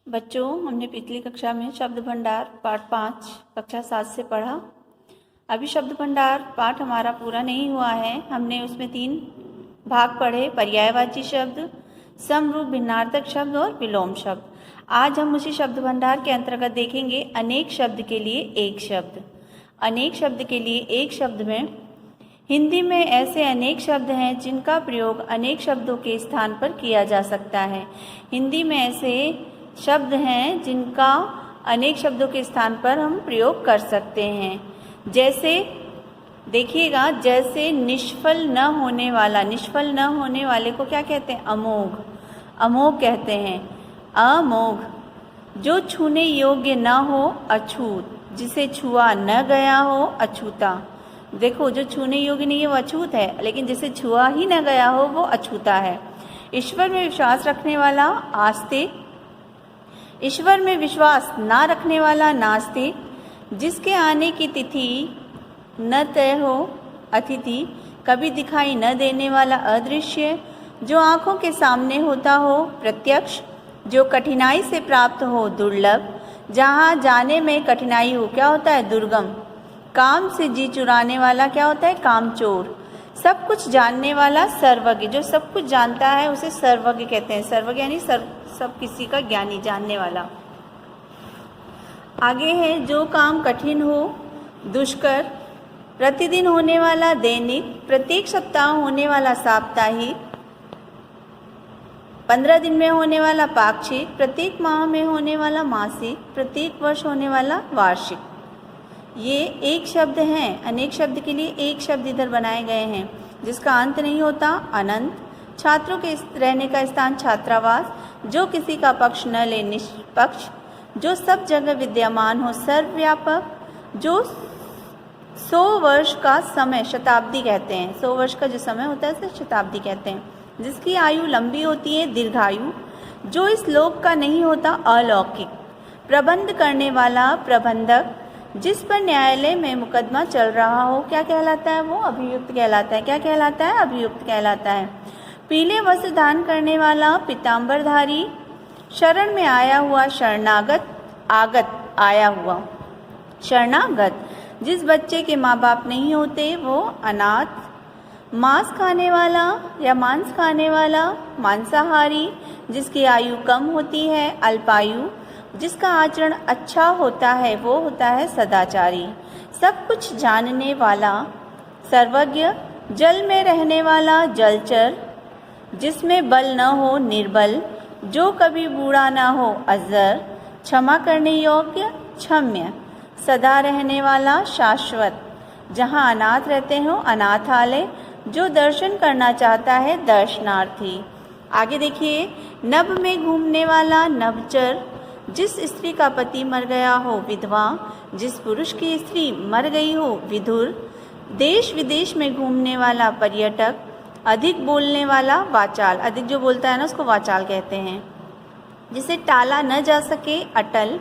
बच्चों, हमने पिछली कक्षा में शब्द भंडार पाठ 5 कक्षा 7 से पढ़ा। अभी शब्द भंडार पाठ हमारा पूरा नहीं हुआ है। हमने उसमें 3 भाग पढ़े: पर्यायवाची शब्द, समरूप भिन्नार्थक शब्द और विलोम शब्द। आज हम उसी शब्द भंडार के अंतर्गत देखेंगे अनेक शब्द के लिए एक शब्द। अनेक शब्द के लिए एक शब्द में हिंदी में ऐसे अनेक शब्द हैं जिनका प्रयोग अनेक शब्दों के स्थान पर किया जा सकता है। हिंदी में ऐसे शब्द हैं जिनका अनेक शब्दों के स्थान पर हम प्रयोग कर सकते हैं। जैसे देखिएगा, जैसे निष्फल न होने वाला, निष्फल न होने वाले को क्या कहते हैं? अमोघ, अमोघ कहते हैं। अमोघ। जो छूने योग्य न हो, अछूत। जिसे छुआ न गया हो, अछूता। देखो, जो छूने योग्य नहीं है वो अछूत है, लेकिन जिसे छुआ ही न गया हो वो अछूता है। ईश्वर में विश्वास रखने वाला, आस्तिक। ईश्वर में विश्वास ना रखने वाला, नास्तिक। जिसके आने की तिथि न तय हो, अतिथि। कभी दिखाई न देने वाला, अदृश्य। जो आँखों के सामने होता हो, प्रत्यक्ष। जो कठिनाई से प्राप्त हो, दुर्लभ। जहाँ जाने में कठिनाई हो, क्या होता है? दुर्गम। काम से जी चुराने वाला क्या होता है? कामचोर। सब कुछ जानने वाला, सर्वज्ञ। जो सब कुछ जानता है उसे सर्वज्ञ कहते हैं। सर्वज्ञ यानी सब किसी का ज्ञानी, जानने वाला। आगे है, जो काम कठिन हो, दुष्कर। प्रतिदिन होने वाला, दैनिक। प्रत्येक सप्ताह होने वाला, साप्ताहिक। 15 दिन में होने वाला, पाक्षिक। प्रत्येक माह में होने वाला, मासिक। प्रत्येक वर्ष होने वाला, वार्षिक। ये एक शब्द हैं। अनेक शब्द के लिए एक शब्द इधर बनाए गए हैं जिसका अंत नहीं होता, अनंत। छात्रों के रहने का स्थान, छात्रावास। जो किसी का पक्ष न ले, निष्पक्ष। जो सब जगह विद्यमान हो, सर्वव्यापक। जो 100 वर्ष का समय, शताब्दी कहते हैं। 100 वर्ष का जो समय होता है उसे शताब्दी कहते हैं। जिसकी आयु लंबी होती है, दीर्घायु। जो इस लोक का नहीं होता, अलौकिक। प्रबंध करने वाला, प्रबंधक। जिस पर न्यायालय में मुकदमा चल रहा हो, क्या कहलाता है? वो अभियुक्त कहलाता है। क्या कहलाता है? अभियुक्त कहलाता है। पीले वस्त्र धारण करने वाला, पीताम्बरधारी। शरण में आया हुआ, शरणागत। आगत, आया हुआ। शरणागत। जिस बच्चे के माँ बाप नहीं होते वो अनाथ। मांस खाने वाला या मांस खाने वाला, मांसाहारी। जिसकी आयु कम होती है, अल्पायु। जिसका आचरण अच्छा होता है वो होता है सदाचारी। सब कुछ जानने वाला, सर्वज्ञ। जल में रहने वाला, जलचर। जिसमें बल न हो, निर्बल। जो कभी बूढ़ा न हो, अजर। क्षमा करने योग्य, क्षम्य। सदा रहने वाला, शाश्वत। जहाँ अनाथ रहते हो, अनाथालय। जो दर्शन करना चाहता है, दर्शनार्थी। आगे देखिए, नभ में घूमने वाला, नभचर। जिस स्त्री का पति मर गया हो, विधवा। जिस पुरुष की स्त्री मर गई हो, विधुर। देश विदेश में घूमने वाला, पर्यटक। अधिक बोलने वाला, वाचाल। अधिक जो बोलता है ना उसको वाचाल कहते हैं। जिसे टाला न जा सके, अटल।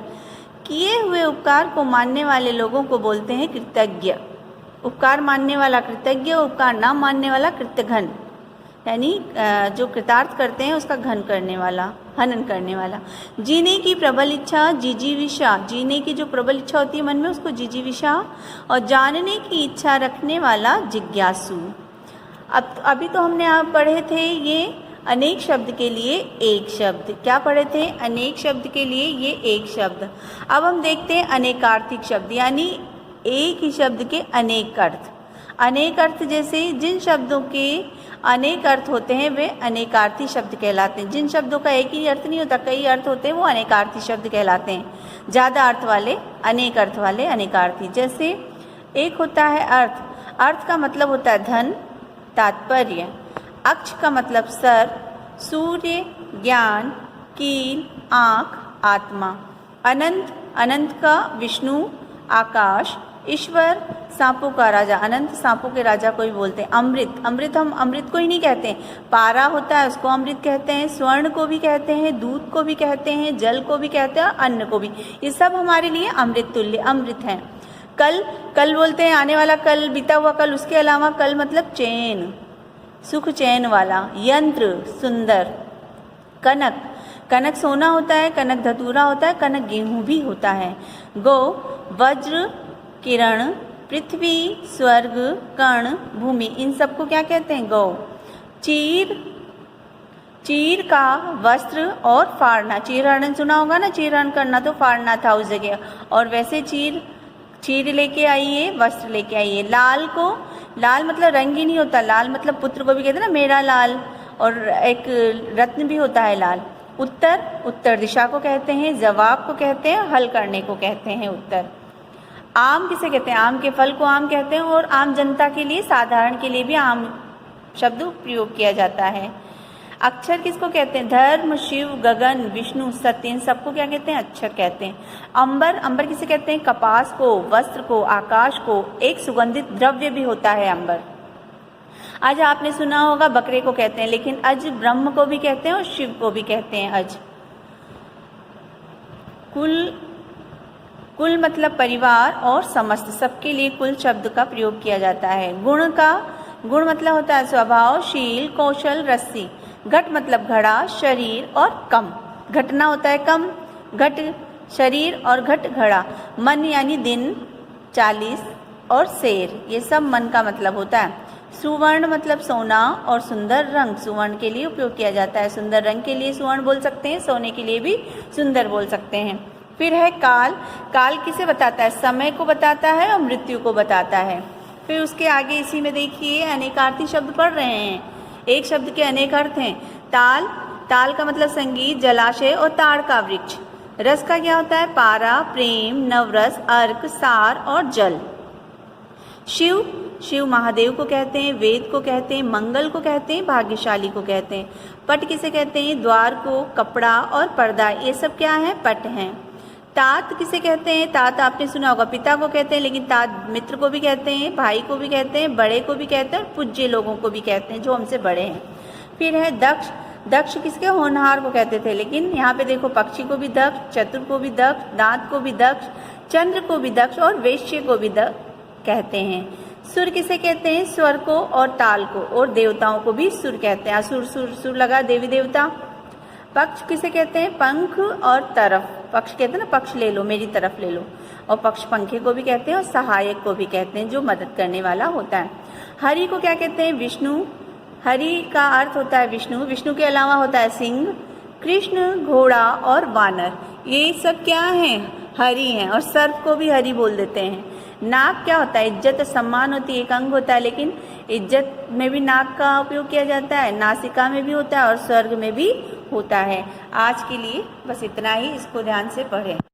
किए हुए उपकार को मानने वाले लोगों को बोलते हैं कृतज्ञ। उपकार मानने वाला कृतज्ञ, उपकार ना मानने वाला कृतघ्न। यानी जो कृतार्थ करते हैं उसका घन करने वाला, हनन करने वाला। जीने की प्रबल इच्छा, जिजीविषा। जीने की जो प्रबल इच्छा होती है मन में उसको जिजीविषा। और जानने की इच्छा रखने वाला, जिज्ञासु। अब अभी तो हमने आप पढ़े थे ये अनेक शब्द के लिए एक शब्द। क्या पढ़े थे? अनेक शब्द के लिए ये एक शब्द। अब हम देखते हैं अनेकार्थिक शब्द, यानी एक ही शब्द के अनेक अर्थ। अनेक अर्थ जैसे जिन शब्दों के अनेक अर्थ होते हैं वे अनेकार्थी शब्द कहलाते हैं। जिन शब्दों का एक ही अर्थ नहीं होता, कई अर्थ होते हैं, वो अनेकार्थी शब्द कहलाते हैं। ज़्यादा अर्थ वाले, अनेक अर्थ वाले अनेकार्थी। जैसे एक होता है अर्थ। अर्थ का मतलब होता है धन, तात्पर्य। अक्ष का मतलब सर, सूर्य, ज्ञान, कील, आँख, आत्मा। अनंत, अनंत का विष्णु, आकाश। ईश्वर, सांपों का राजा। अनंत सांपों के राजा को भी बोलते हैं। अमृत, अमृत हम अमृत को ही नहीं कहते हैं, पारा होता है उसको अमृत कहते हैं। स्वर्ण को भी कहते हैं, दूध को भी कहते हैं, जल को भी कहते हैं, अन्न को भी। ये सब हमारे लिए अमृत तुल्य, अमृत हैं। कल, कल बोलते हैं आने वाला कल, बीता हुआ कल। उसके अलावा कल मतलब चैन, सुख चैन वाला। यंत्र, सुंदर। कनक, कनक सोना होता है, कनक धतूरा होता है, कनक गेहूं भी होता है। गौ वज्र, किरण, पृथ्वी, स्वर्ग, कण, भूमि, इन सबको क्या कहते हैं? गौ। चीर, चीर का वस्त्र और फाड़ना, चीर हरण सुना होगा ना, चीर हरण करना तो फाड़ना था उस जगह, और वैसे चीर, चीर लेके आइए, वस्त्र लेके आइए। लाल को, लाल मतलब रंग ही नहीं होता, लाल मतलब पुत्र को भी कहते हैं ना, मेरा लाल, और एक रत्न भी होता है लाल। उत्तर, उत्तर दिशा को कहते हैं, जवाब को कहते हैं, हल करने को कहते हैं उत्तर। आम किसे कहते हैं? आम के फल को आम कहते हैं, और आम जनता के लिए, साधारण के लिए भी आम शब्द प्रयोग किया जाता है। अक्षर किसको कहते हैं? धर्म, शिव, गगन, विष्णु, सत्य, इन सबको क्या कहते हैं? अक्षर कहते हैं। अंबर, अंबर किसे कहते हैं? कपास को, वस्त्र को, आकाश को, एक सुगंधित द्रव्य भी होता है अंबर। अज आपने सुना होगा, बकरे को कहते हैं, लेकिन अज ब्रह्म को भी कहते हैं और शिव को भी कहते हैं अज। कुल, कुल मतलब परिवार और समस्त, सबके लिए कुल शब्द का प्रयोग किया जाता है। गुण का, गुण मतलब होता है स्वभाव, शील, कौशल, रस्सी। घट मतलब घड़ा, शरीर और कम, घटना होता है कम, घट शरीर और घट घड़ा। मन यानी दिन, 40 और शेर, ये सब मन का मतलब होता है। सुवर्ण मतलब सोना और सुंदर रंग, सुवर्ण के लिए उपयोग किया जाता है, सुंदर रंग के लिए सुवर्ण बोल सकते हैं, सोने के लिए भी सुंदर बोल सकते हैं। फिर है काल, काल किसे बताता है? समय को बताता है और मृत्यु को बताता है। फिर उसके आगे इसी में देखिए अनेकार्थी शब्द पढ़ रहे हैं, एक शब्द के अनेक अर्थ हैं। ताल, ताल का मतलब संगीत, जलाशय और ताड़ का वृक्ष। रस का क्या होता है? पारा, प्रेम, नवरस, अर्क, सार और जल। शिव, शिव महादेव को कहते हैं, वेद को कहते हैं, मंगल को कहते हैं, भाग्यशाली को कहते हैं। पट किसे कहते हैं? द्वार को, कपड़ा और पर्दा, ये सब क्या है? पट हैं। तात किसे कहते हैं? तात आपने सुना होगा, पिता को कहते हैं, लेकिन तात मित्र को भी कहते हैं, भाई को भी कहते हैं, बड़े को भी कहते हैं और पूज्य लोगों को भी कहते हैं जो हमसे बड़े हैं। फिर है दक्ष, दक्ष किसके? होनहार को कहते थे, लेकिन यहाँ पे देखो पक्षी को भी दक्ष, चतुर को भी दक्ष, दांत को भी दक्ष, चंद्र को भी दक्ष और वैश्य को भी दक्ष कहते हैं। सुर किसे कहते हैं? स्वर को और ताल को, और देवताओं को भी सुर कहते हैं। असुर, सुर, सुर लगा देवी देवता। पक्ष किसे कहते हैं? पंख और तरफ, पक्ष कहते हैं ना, पक्ष ले लो, मेरी तरफ ले लो, और पक्ष पंखे को भी कहते हैं और सहायक को भी कहते हैं, जो मदद करने वाला होता है। हरि को क्या कहते हैं? विष्णु, हरि का अर्थ होता है विष्णु, विष्णु के अलावा होता है सिंह, कृष्ण, घोड़ा और वानर, ये सब क्या हैं? हरि हैं। और सर्प को भी हरि बोल देते हैं। नाक क्या होता है? इज्जत सम्मान होती है, एक अंग होता है, लेकिन इज्जत में भी नाक का उपयोग किया जाता है, नासिका में भी होता है और स्वर्ग में भी होता है। आज के लिए बस इतना ही, इसको ध्यान से पढ़ें।